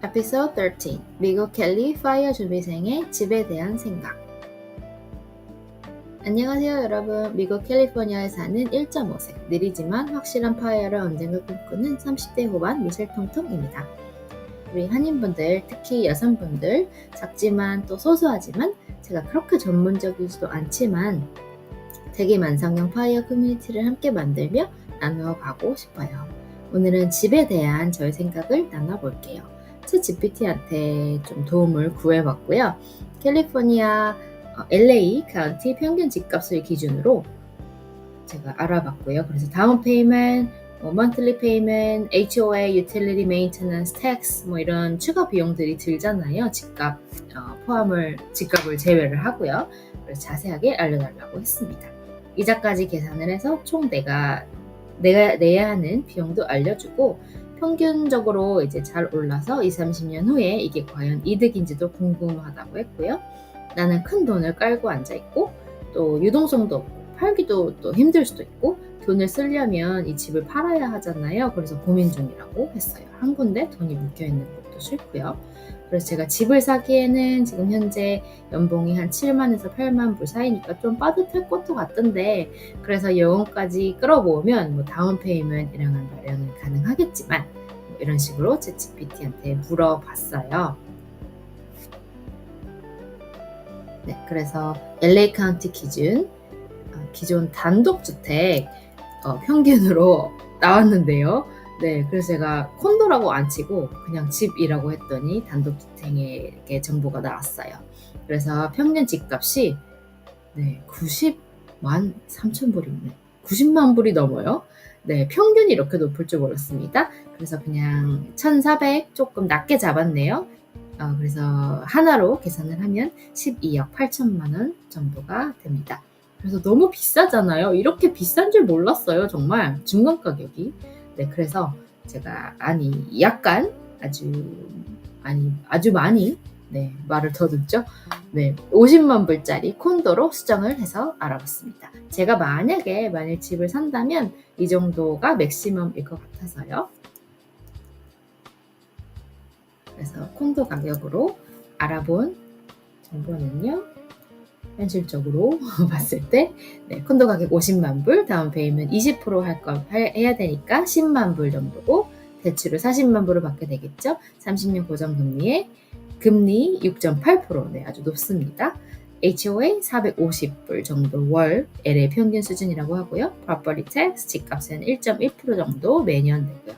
Episode 13. 미국 캘리 파이어 준비생의 집에 대한 생각. 안녕하세요 여러분. 미국 캘리포니아에 사는 1.5세 느리지만 확실한 파이어를 언젠가 꿈꾸는 30대 후반 미술통통입니다. 우리 한인분들, 특히 여성분들, 작지만 또 소소하지만 제가 그렇게 전문적이지도 않지만 대기만성형 파이어 커뮤니티를 함께 만들며 나누어 가고 싶어요. 오늘은 집에 대한 저의 생각을 나눠볼게요. 챗GPT한테 좀 도움을 구해봤고요. 캘리포니아 LA 카운티 평균 집값을 기준으로 제가 알아봤고요. 그래서 다운 페이먼트, monthly payment, HOA, utility maintenance, tax 이런 추가 비용들이 들잖아요. 집값을 제외를 하고요. 그래서 자세하게 알려달라고 했습니다. 이자까지 계산을 해서 총 내가 내야 하는 비용도 알려주고 평균적으로 이제 잘 올라서 20-30년 후에 이게 과연 이득인지도 궁금하다고 했고요. 나는 큰 돈을 깔고 앉아있고 또 유동성도 없고 팔기도 또 힘들 수도 있고 돈을 쓰려면 이 집을 팔아야 하잖아요. 그래서 고민 중이라고 했어요. 한 군데 돈이 묶여있는 것도 싫고요. 그래서 제가 집을 사기에는 지금 현재 연봉이 한 7만에서 8만 불 사이니까 좀 빠듯할 것도 같던데 그래서 영혼까지 끌어모으면 다운 페이먼트이랑 마련은 가능하겠지만 이런 식으로 챗GPT한테 물어봤어요. 네, 그래서 LA 카운티 기존 단독주택 평균으로 나왔는데요. 네, 그래서 제가 콘도라고 안 치고 그냥 집이라고 했더니 단독주택의 정보가 나왔어요. 그래서 평균 집값이 90만 3천 불이네. 90만 불이 넘어요. 네, 평균이 이렇게 높을 줄 몰랐습니다. 그래서 그냥 1,400 조금 낮게 잡았네요. 그래서 하나로 계산을 하면 12억 8천만 원 정도가 됩니다. 그래서 너무 비싸잖아요. 이렇게 비싼 줄 몰랐어요. 정말 중간 가격이. 네, 그래서 제가 아주 많이 말을 더듬죠. 50만 불짜리 콘도로 수정을 해서 알아봤습니다. 제가 만일 집을 산다면 이 정도가 맥시멈일 것 같아서요. 그래서 콘도 가격으로 알아본 정보는요. 현실적으로 봤을 때 콘도 가격 50만 불, 다운 페이먼트 20% 해야 되니까 10만 불 정도고 대출을 40만 불을 받게 되겠죠. 30년 고정금리에 금리 6.8% 아주 높습니다. HOA 450불 정도 월 LA 평균 수준이라고 하고요. Property tax 집값은 1.1% 정도 매년 되고요.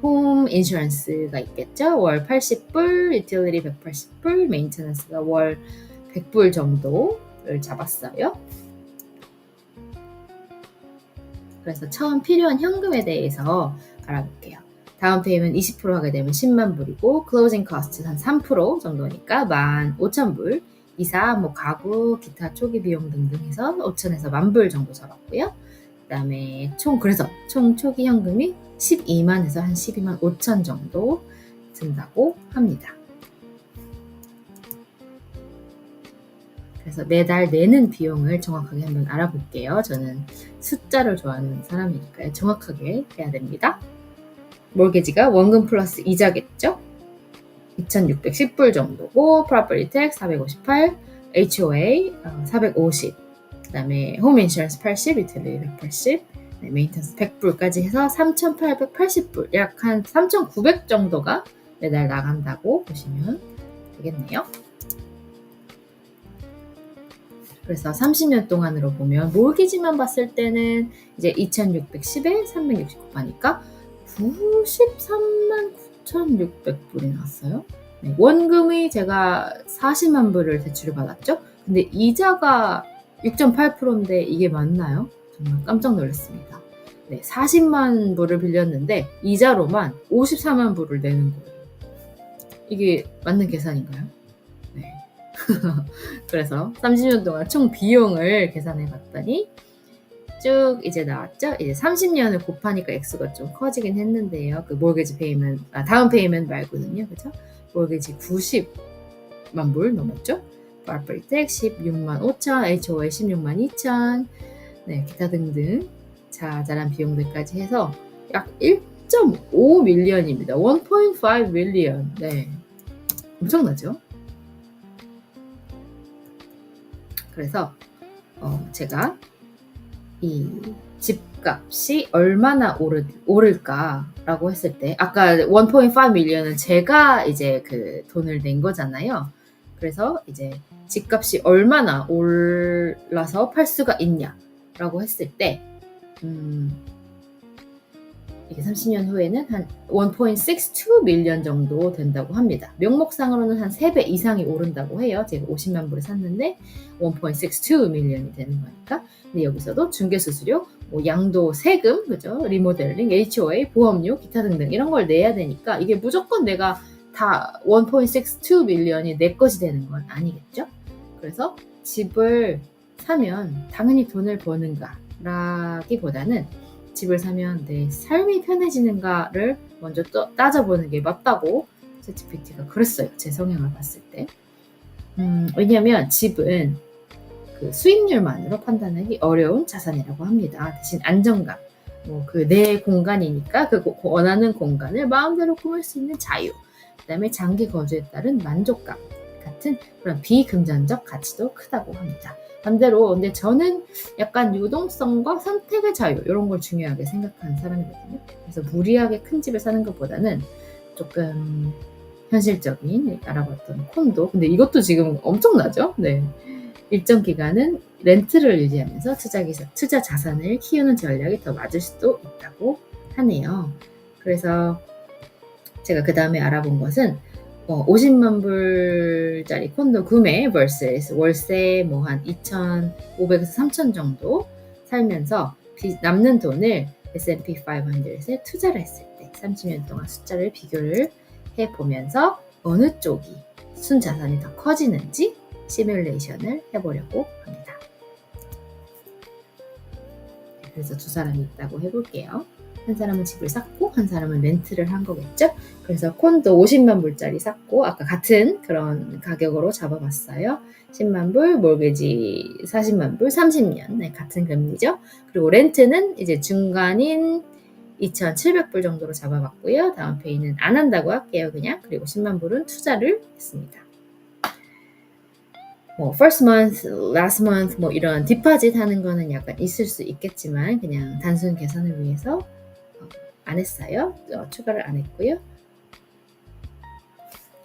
홈 인슈런스가 있겠죠. 월 80불, 유틸리티 180불, 메인테넌스가 월 100불 정도를 잡았어요. 그래서 처음 필요한 현금에 대해서 알아볼게요. 다운 페이먼트 20% 하게 되면 10만 불이고 클로징 코스트 한 3% 정도니까 15,000불. 이사, 가구, 기타 초기 비용 등등 해서 5천에서 10,000불 정도 잡았고요. 그다음에 총 초기 현금이 12만에서 한 12만 5천 정도 든다고 합니다. 그래서 매달 내는 비용을 정확하게 한번 알아볼게요. 저는 숫자를 좋아하는 사람이니까요. 정확하게 해야 됩니다. 몰게지가 원금 플러스 이자겠죠? 2,610불 정도고 property tax 458, HOA 450, 그다음에 홈 인슈런스 80, 유틸리티 180, 메인테넌스 100불까지 해서 3,880불, 약 한 3,900 정도가 매달 나간다고 보시면 되겠네요. 그래서 30년 동안으로 보면 몰기지만 봤을 때는 이제 2,610에 369 하니까 93만 9,600불이 나왔어요. 원금이 제가 40만 불을 대출을 받았죠. 근데 이자가 6.8%인데 이게 맞나요? 정말 깜짝 놀랐습니다. 40만 불을 빌렸는데 이자로만 54만 불을 내는 거예요. 이게 맞는 계산인가요? 네. 그래서 30년 동안 총 비용을 계산해 봤더니 쭉 이제 나왔죠. 이제 30년을 곱하니까 액수가 좀 커지긴 했는데요. 그 몰게지 다운 페이먼트 말고는요. 그죠? 몰게지 90만 불 넘었죠. property tax 16만 5천, HOA 16만 2천, 기타 등등 자잘한 비용들까지 해서 약 1.5 밀리언입니다. 1.5 밀리언. 엄청나죠? 그래서 제가 이 집값이 얼마나 오를까라고 했을 때 아까 1.5 million은 제가 이제 그 돈을 낸 거잖아요. 그래서 이제 집값이 얼마나 올라서 팔 수가 있냐라고 했을 때 이게 30년 후에는 한 1.62 million 정도 된다고 합니다. 명목상으로는 한 3배 이상이 오른다고 해요. 제가 50만 불에 샀는데 1.62 million이 되는 거니까. 근데 여기서도 중개수수료, 뭐 양도, 세금, 그죠? 리모델링, HOA, 보험료, 기타 등등 이런 걸 내야 되니까 이게 무조건 내가 다 1.62 million이 내 것이 되는 건 아니겠죠? 그래서 집을 사면 당연히 돈을 버는가라기보다는 집을 사면 내 삶이 편해지는가를 먼저 따져보는 게 맞다고 챗GPT가 그랬어요. 제 성향을 봤을 때. 왜냐하면 집은 그 수익률만으로 판단하기 어려운 자산이라고 합니다. 대신 안정감, 그 내 공간이니까 그 원하는 공간을 마음대로 꾸밀 수 있는 자유, 그다음에 장기 거주에 따른 만족감 같은 그런 비금전적 가치도 크다고 합니다. 반대로 근데 저는 약간 유동성과 선택의 자유 이런 걸 중요하게 생각하는 사람이거든요. 그래서 무리하게 큰 집을 사는 것보다는 조금 현실적인 알아봤던 콘도. 근데 이것도 지금 엄청나죠? 네. 일정 기간은 렌트를 유지하면서 투자 자산을 키우는 전략이 더 맞을 수도 있다고 하네요. 그래서 제가 그 다음에 알아본 것은 50만 불짜리 콘도 구매 vs 월세 뭐 한 2,500에서 3,000 정도 살면서 남는 돈을 S&P 500에 투자를 했을 때 30년 동안 숫자를 비교를 해보면서 어느 쪽이 순자산이 더 커지는지 시뮬레이션을 해보려고 합니다. 그래서 두 사람이 있다고 해볼게요. 한 사람은 집을 샀고 한 사람은 렌트를 한 거겠죠. 그래서 콘도 50만 불짜리 샀고 아까 같은 그런 가격으로 잡아봤어요. 10만 불, 몰게지 40만 불, 30년 네, 같은 금리죠. 그리고 렌트는 이제 중간인 2,700불 정도로 잡아봤고요. 다운 페이는 안 한다고 할게요. 그냥. 그리고 10만 불은 투자를 했습니다. first month, last month 뭐 이런 디파짓 하는 거는 약간 있을 수 있겠지만 그냥 단순 계산을 위해서 안 했어요. 추가를 안 했고요.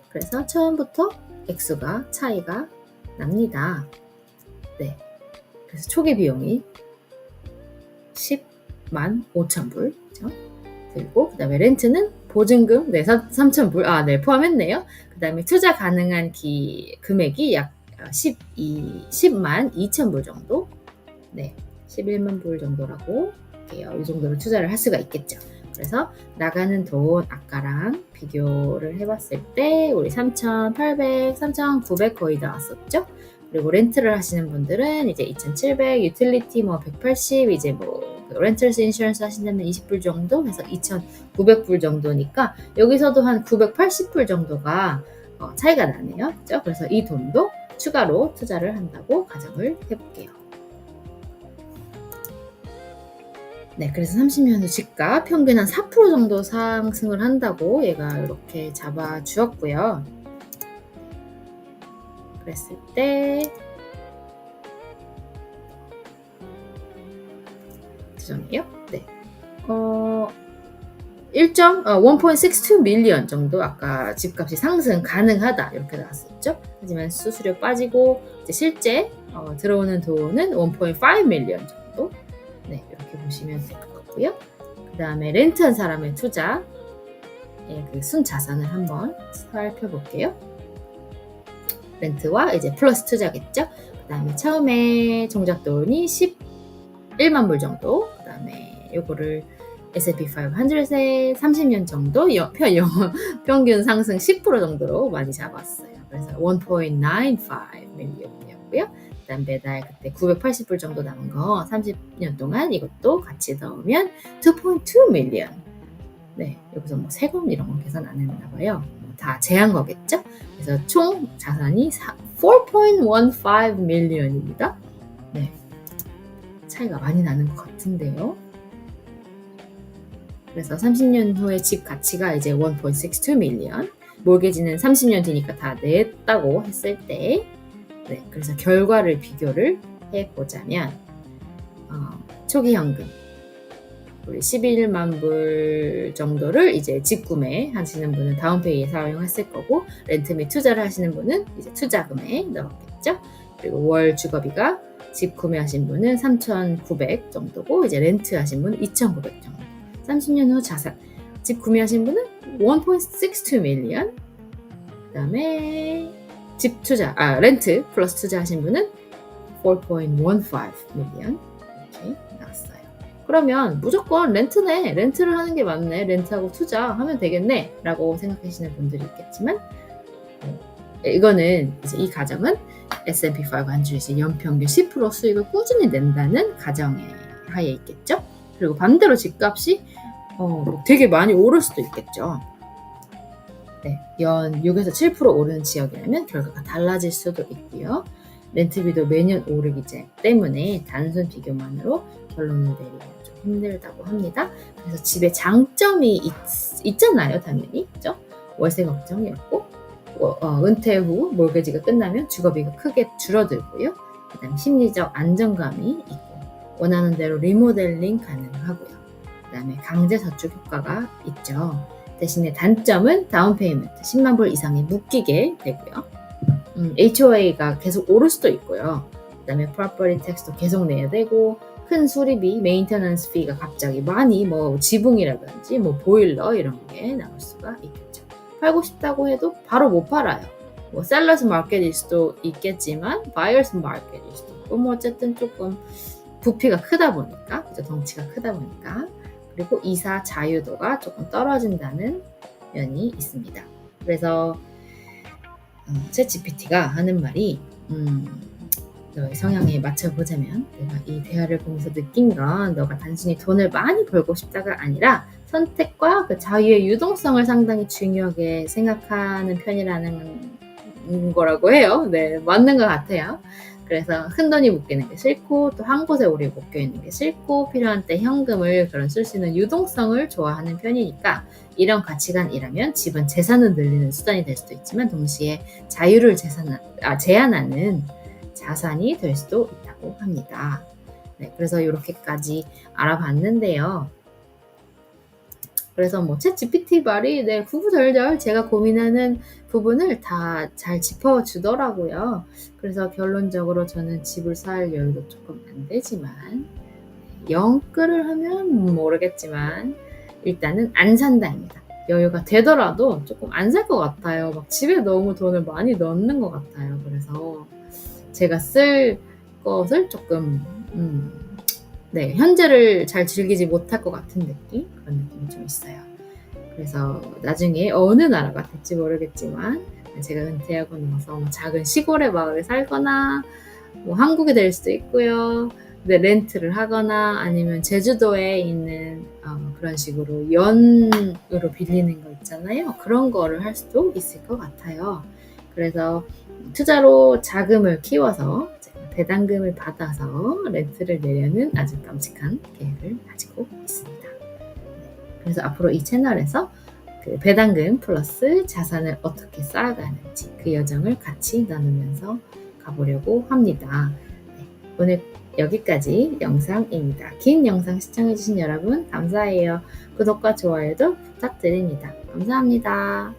그래서 처음부터 액수가 차이가 납니다. 네. 그래서 초기 비용이 10만 5천 불 들고 그 다음에 렌트는 보증금 3,000불 네 포함했네요. 그 다음에 투자 가능한 금액이 약 10만 2천 불 정도, 네, 11만 불 정도라고 할게요. 이 정도로 투자를 할 수가 있겠죠. 그래서 나가는 돈 아까랑 비교를 해봤을 때 우리 3,800, 3,900 거의 다 왔었죠. 그리고 렌트를 하시는 분들은 이제 2,700, 유틸리티 뭐 180, 이제 뭐 렌털스 인슈런스 하신다면 20불 정도 해서 2,900불 정도니까 여기서도 한 980불 정도가 차이가 나네요. 그렇죠? 그래서 이 돈도 추가로 투자를 한다고 가정을 해볼게요. 네, 그래서 30년 후 집값 평균 한 4% 정도 상승을 한다고 얘가 이렇게 잡아주었고요. 그랬을 때 죄송해요. 네. 1.62 million 정도 아까 집값이 상승 가능하다 이렇게 나왔었죠. 하지만 수수료 빠지고 이제 실제 들어오는 돈은 1.5 million 정도. 네, 이렇게 보시면 될 것 같고요. 그 다음에 렌트한 사람의 투자의 그 순자산을 한번 살펴볼게요. 렌트와 이제 플러스 투자겠죠. 그 다음에 처음에 종잣돈이 11만 불 정도. 그 다음에 요거를 S&P 500에 30년 정도 평균 상승 10% 정도로 많이 잡았어요. 그래서 1.95 million이었고요. 그 다음 매달 그때 980불 정도 남은 거 30년 동안 이것도 같이 넣으면 2.2 million. 네, 여기서 뭐 세금 이런 거 계산 안 했나 봐요. 다 제한 거겠죠? 그래서 총 자산이 4.15 million입니다. 네, 차이가 많이 나는 것 같은데요. 그래서 30년 후에 집 가치가 이제 1.62 million. 몰개지는 30년 뒤니까 다 냈다고 했을 때, 네, 그래서 결과를 비교를 해보자면 초기 현금 우리 11만 불 정도를 이제 직구매 하시는 분은 다운페이에 사용했을 거고, 렌트 및 투자를 하시는 분은 이제 투자금에 넣었겠죠. 그리고 월 주거비가 집 구매하신 분은 3,900 정도고, 이제 렌트 하신 분은 2,900 정도. 30년 후 자산, 집 구매하신 분은 1.62 밀리언, 그 다음에 집 투자, 렌트 플러스 투자하신 분은 4.15 밀리언 이렇게 나왔어요. 그러면 무조건 렌트네, 렌트를 하는 게 맞네, 렌트하고 투자하면 되겠네 라고 생각하시는 분들이 있겠지만, 이거는 이제 이 가정은 S&P 500에서 연평균 10% 수익을 꾸준히 낸다는 가정에 하에 있겠죠. 그리고 반대로 집값이 되게 많이 오를 수도 있겠죠. 네, 연 6에서 7% 오르는 지역이라면 결과가 달라질 수도 있고요. 렌트비도 매년 오르기 때문에 단순 비교만으로 결론을 내리기는 좀 힘들다고 합니다. 그래서 집에 장점이 있잖아요, 당연히. 그죠? 월세 걱정이 없고, 은퇴 후 몰개지가 끝나면 주거비가 크게 줄어들고요. 그다음 심리적 안정감이 있고, 원하는 대로 리모델링 가능하고요. 그다음에 강제 저축 효과가 있죠. 대신에 단점은 다운페이먼트 10만 불 이상이 묶이게 되고요. HOA가 계속 오를 수도 있고요. 그다음에 프로퍼티 텍스도 계속 내야 되고, 큰 수리비, 메인테넌스 피가 갑자기 많이 지붕이라든지 보일러 이런 게 나올 수가 있겠죠. 팔고 싶다고 해도 바로 못 팔아요. 셀러스 마켓일 수도 있겠지만 바이어스 마켓일 수도 있고, 어쨌든 조금 부피가 크다 보니까, 덩치가 크다 보니까, 그리고 이사 자유도가 조금 떨어진다는 면이 있습니다. 그래서 챗GPT가 하는 말이, 너의 성향에 맞춰보자면 내가 이 대화를 보면서 느낀 건, 너가 단순히 돈을 많이 벌고 싶다가 아니라 선택과 그 자유의 유동성을 상당히 중요하게 생각하는 편이라는 거라고 해요. 네, 맞는 것 같아요. 그래서 큰돈이 묶이는 게 싫고, 또 한 곳에 오래 묶여있는 게 싫고, 필요한 때 현금을 쓸 수 있는 유동성을 좋아하는 편이니까, 이런 가치관이라면 집은 재산을 늘리는 수단이 될 수도 있지만, 동시에 자유를 제한하는 자산이 될 수도 있다고 합니다. 네, 그래서 이렇게까지 알아봤는데요. 그래서 챗GPT 말이 구구절절 제가 고민하는 부분을 다 잘 짚어주더라고요. 그래서 결론적으로 저는 집을 살 여유도 조금 안 되지만, 영끌을 하면 모르겠지만 일단은 안 산다입니다. 여유가 되더라도 조금 안 살 것 같아요. 집에 너무 돈을 많이 넣는 것 같아요. 그래서 제가 쓸 것을 조금 현재를 잘 즐기지 못할 것 같은 느낌? 그런 느낌이 좀 있어요. 그래서 나중에 어느 나라가 될지 모르겠지만, 제가 은퇴하고 나서 작은 시골의 마을에 살거나, 한국이 될 수도 있고요. 렌트를 하거나, 아니면 제주도에 있는 그런 식으로 연으로 빌리는 거 있잖아요. 그런 거를 할 수도 있을 것 같아요. 그래서 투자로 자금을 키워서 배당금을 받아서 렌트를 내려는 아주 깜찍한 계획을 가지고 있습니다. 그래서 앞으로 이 채널에서 그 배당금 플러스 자산을 어떻게 쌓아가는지 그 여정을 같이 나누면서 가보려고 합니다. 네, 오늘 여기까지 영상입니다. 긴 영상 시청해주신 여러분 감사해요. 구독과 좋아요도 부탁드립니다. 감사합니다.